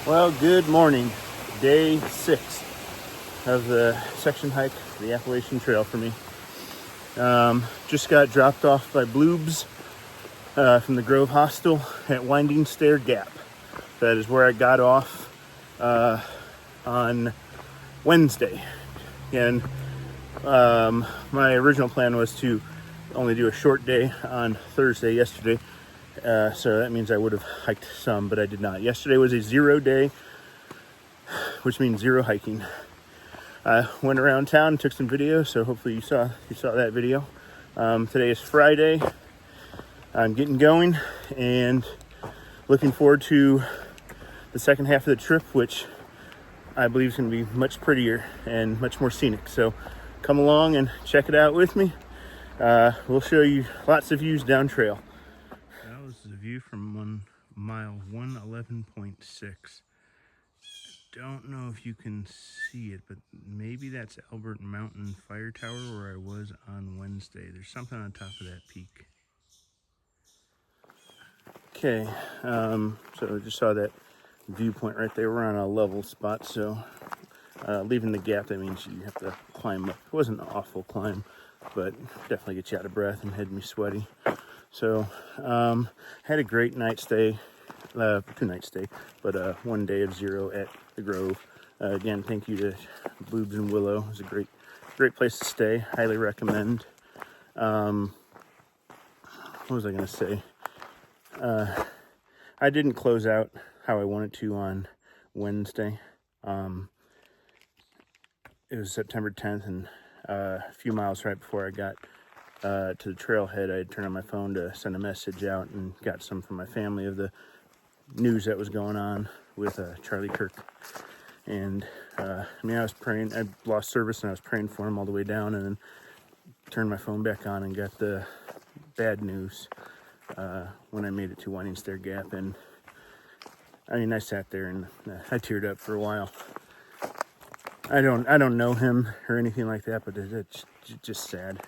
Well, good morning. Day 6 of the section hike, the Appalachian Trail for me. Just got dropped off by Bloobs from the Grove Hostel at Winding Stair Gap. That is where I got off on Wednesday. And my original plan was to only do a short day on Thursday yesterday. So that means I would have hiked some, but I did not. Yesterday was a 0 day, which means zero hiking. I went around town, took some videos, so hopefully you saw that video. Today is Friday. I'm getting going and looking forward to the second half of the trip, which I believe is going to be much prettier and much more scenic. So come along and check it out with me. We'll show you lots of views down trail. That was the view from mile 111.6. Don't know if you can see it, but maybe that's Albert Mountain Fire Tower where I was on Wednesday. There's something on top of that peak. Okay, so I just saw that viewpoint right there. We're on a level spot, so leaving the gap, that means you have to climb up. It wasn't an awful climb, but definitely gets you out of breath and had me sweaty. So had a great night stay, 2 night stay, but 1 day of 0 at the Grove. Again, thank you to Bloobs and Willow. It was a great place to stay. Highly recommend. What was I going to say? I didn't close out how I wanted to on Wednesday. It was September 10th, and a few miles right before I got to the trailhead, I had turned on my phone to send a message out and got some from my family of the news that was going on with Charlie Kirk. And I was praying. I lost service and I was praying for him all the way down, and then turned my phone back on and got the bad news when I made it to Winding Stair Gap. And I sat there and I teared up for a while. I don't know him or anything like that, but it's just sad.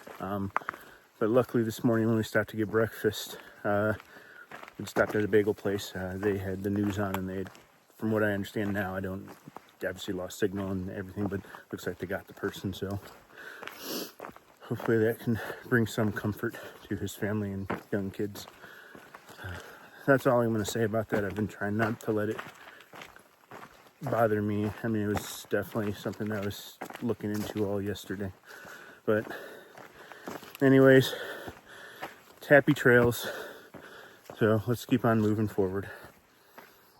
But luckily this morning when we stopped to get breakfast, we stopped at a bagel place. They had the news on, and they had, from what I understand now, I don't obviously lost signal and everything, but looks like they got the person. So hopefully that can bring some comfort to his family and young kids. That's all I'm going to say about that. I've been trying not to let it bother me. I mean, it was definitely something that I was looking into all yesterday. But anyways, happy trails. So let's keep on moving forward.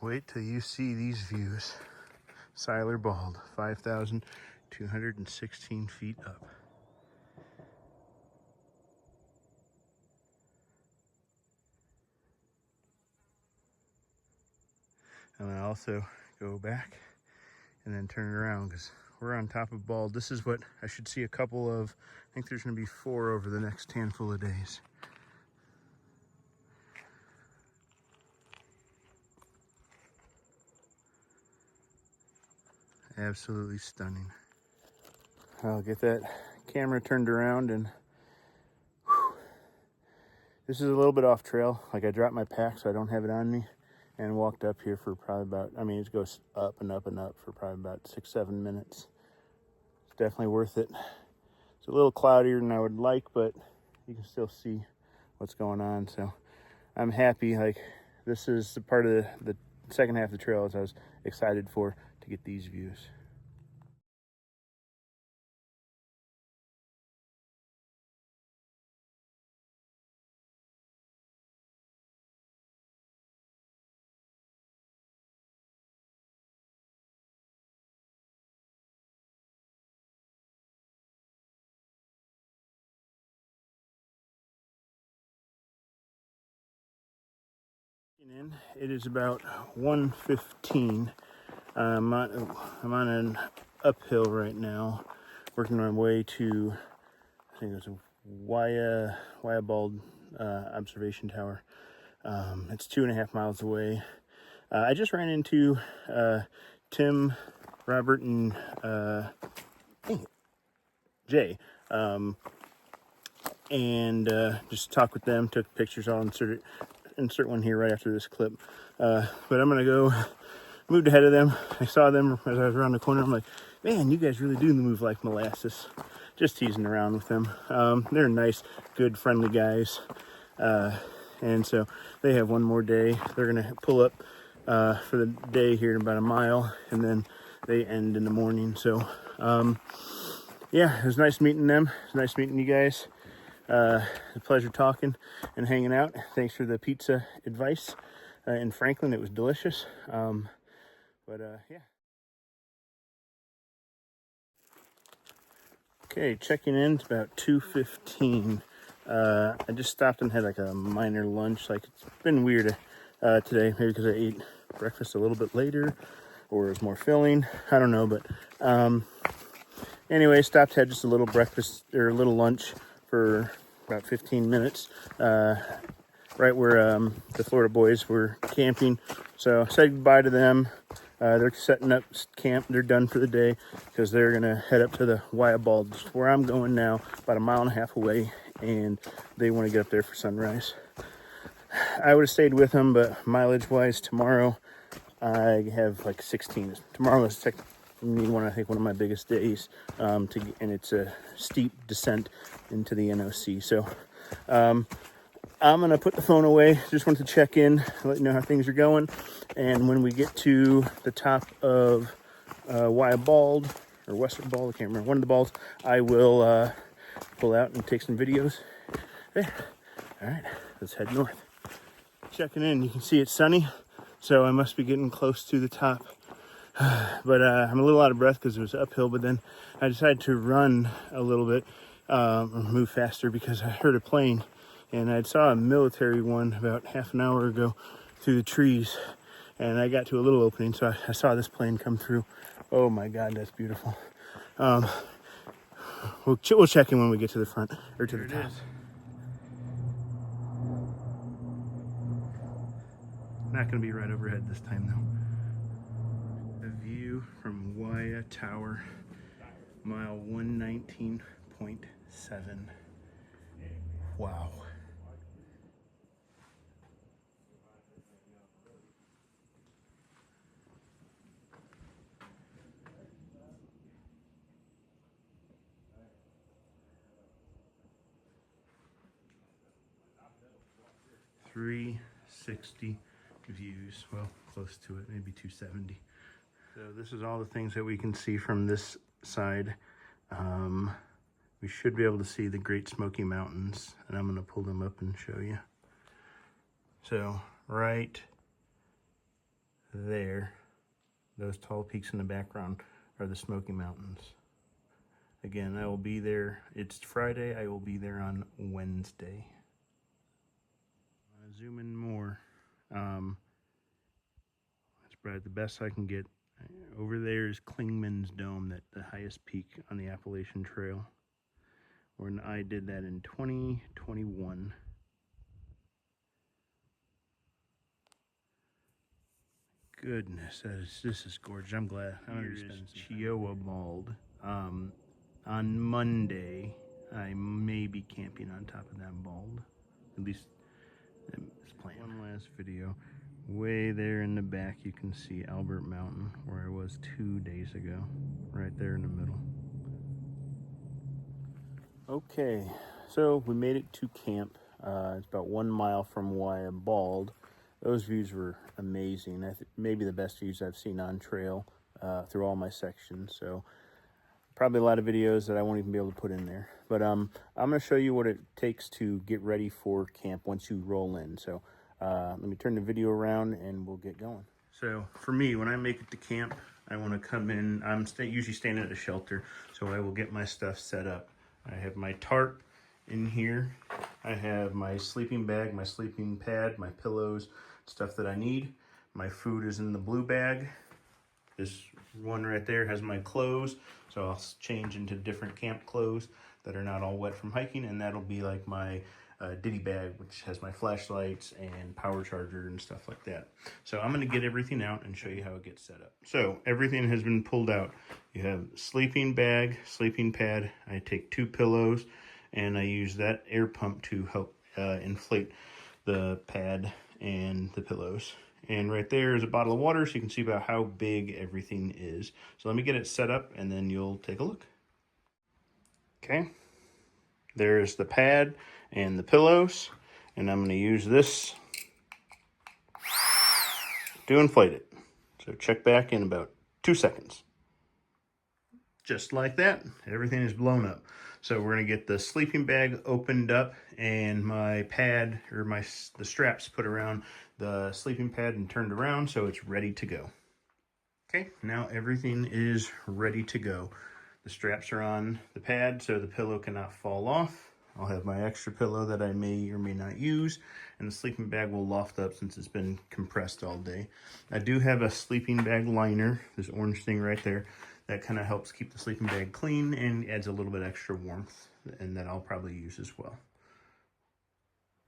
Wait till you see these views. Seiler Bald, 5,216 feet up. And I also go back and then turn it around because we're on top of Bald. This is what I should see a couple of. I think there's going to be 4 over the next handful of days. Absolutely stunning. I'll get that camera turned around, and this is a little bit off trail. Like, I dropped my pack so I don't have it on me and walked up here for probably about, it goes up and up and up for probably about 6-7 minutes. It's definitely worth it. It's a little cloudier than I would like, but you can still see what's going on. So I'm happy. Like, this is the part of the second half of the trail as I was excited for, to get these views. It is about 1:15. I'm on an uphill right now, working my way to, I think it's a Wyabald observation tower. It's 2.5 miles away. I just ran into Tim, Robert, and Jay, and just talked with them, took pictures. I'll insert one here right after this clip. But I'm gonna go moved ahead of them. I saw them as I was around the corner. I'm like, man, you guys really do move like molasses. Just teasing around with them. They're nice, good, friendly guys. And so they have one more day. They're gonna pull up for the day here in about a mile, and then they end in the morning. So yeah, it was nice meeting them. It was nice meeting you guys. A pleasure talking and hanging out. Thanks for the pizza advice in Franklin. It was delicious. Yeah. Okay, checking in. It's about 2:15. I just stopped and had like a minor lunch. Like, it's been weird today, maybe because I ate breakfast a little bit later, or it was more filling. I don't know, but anyway, stopped, had just a little breakfast or a little lunch for about 15 minutes, right where the Florida boys were camping. So I said goodbye to them. They're setting up camp. They're done for the day because they're gonna head up to the Wyabald, where I'm going now, about a mile and a half away, and they want to get up there for sunrise. I would have stayed with them, but mileage-wise, tomorrow I have like 16. Tomorrow is I think one of my biggest days, and it's a steep descent into the NOC. So I'm gonna put the phone away. Just wanted to check in, let you know how things are going, and when we get to the top of Wyabald or Western Bald, I can't remember, one of the balls, I will pull out and take some videos. There. All right, let's head north. Checking in, you can see it's sunny, so I must be getting close to the top. But I'm a little out of breath because it was uphill, but then I decided to run a little bit, or move faster, because I heard a plane, and I saw a military one about half an hour ago through the trees, and I got to a little opening, so I saw this plane come through. Oh my God, that's beautiful. We'll check in when we get to the front, or to the top. Not going to be right overhead this time, though. The view from Waya Tower, mile 119.7. Wow. .360 views. Well, close to it, maybe 270. So this is all the things that we can see from this side. We should be able to see the Great Smoky Mountains, and I'm going to pull them up and show you. So right there, those tall peaks in the background are the Smoky Mountains. Again, I will be there. It's Friday. I will be there on Wednesday. Zoom in more. That's probably the best I can get. Over there is Klingman's Dome, the highest peak on the Appalachian Trail. When I did that in 2021. Goodness, this is gorgeous. I'm glad. I'm going to spend Chihuahua Bald. On Monday, I may be camping on top of that bald. At least it's planned. One last video. Way there in the back, you can see Albert Mountain, where I was 2 days ago. Right there in the middle. Okay, so we made it to camp. It's about 1 mile from Wyabald. Those views were amazing. Maybe the best views I've seen on trail through all my sections. So probably a lot of videos that I won't even be able to put in there. But I'm going to show you what it takes to get ready for camp once you roll in. So let me turn the video around and we'll get going. So for me, when I make it to camp, I want to come in. I'm usually staying at a shelter, so I will get my stuff set up. I have my tarp in here. I have my sleeping bag, my sleeping pad, my pillows, stuff that I need. My food is in the blue bag. This one right there has my clothes, so I'll change into different camp clothes that are not all wet from hiking, and that'll be like my ditty bag, which has my flashlights and power charger and stuff like that. So I'm going to get everything out and show you how it gets set up. So everything has been pulled out. You have sleeping bag, sleeping pad. I take 2 pillows, and I use that air pump to help inflate the pad and the pillows. And right there is a bottle of water, so you can see about how big everything is. So let me get it set up and then you'll take a look. Okay, there's the pad and the pillows, and I'm going to use this to inflate it. So check back in about 2 seconds. Just like that, everything is blown up. So we're going to get the sleeping bag opened up and my pad, or the straps put around the sleeping pad and turned around so it's ready to go. Okay, now everything is ready to go. The straps are on the pad so the pillow cannot fall off. I'll have my extra pillow that I may or may not use, and the sleeping bag will loft up since it's been compressed all day. I do have a sleeping bag liner, this orange thing right there, that kind of helps keep the sleeping bag clean and adds a little bit extra warmth, and that I'll probably use as well.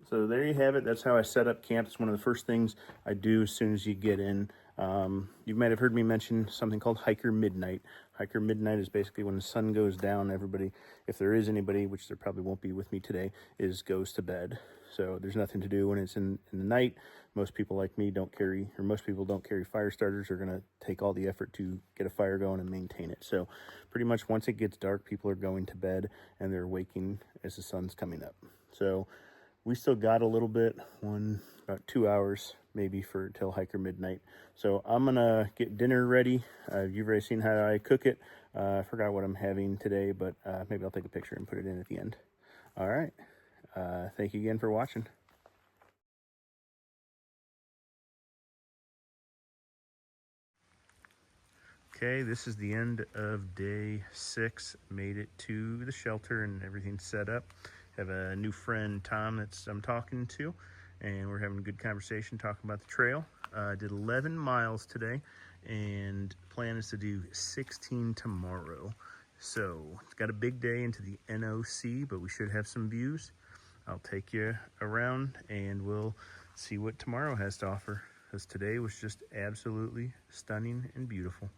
So there you have it. That's how I set up camp. It's one of the first things I do as soon as you get in. You might have heard me mention something called hiker midnight. Hiker midnight is basically when the sun goes down, everybody, if there is anybody, which there probably won't be with me today, goes to bed. So there's nothing to do when it's in the night. Most people like me don't carry fire starters. They're going to take all the effort to get a fire going and maintain it. So pretty much once it gets dark, people are going to bed and they're waking as the sun's coming up. So we still got a little bit, about 2 hours maybe till hiker midnight. So I'm gonna get dinner ready. You've already seen how I cook it. I forgot what I'm having today, but maybe I'll take a picture and put it in at the end. All right. Thank you again for watching. Okay, this is the end of day 6. Made it to the shelter and everything's set up. Have a new friend, Tom, that I'm talking to, and we're having a good conversation talking about the trail. Did 11 miles today, and the plan is to do 16 tomorrow. So it's got a big day into the NOC, but we should have some views. I'll take you around and we'll see what tomorrow has to offer, because today was just absolutely stunning and beautiful.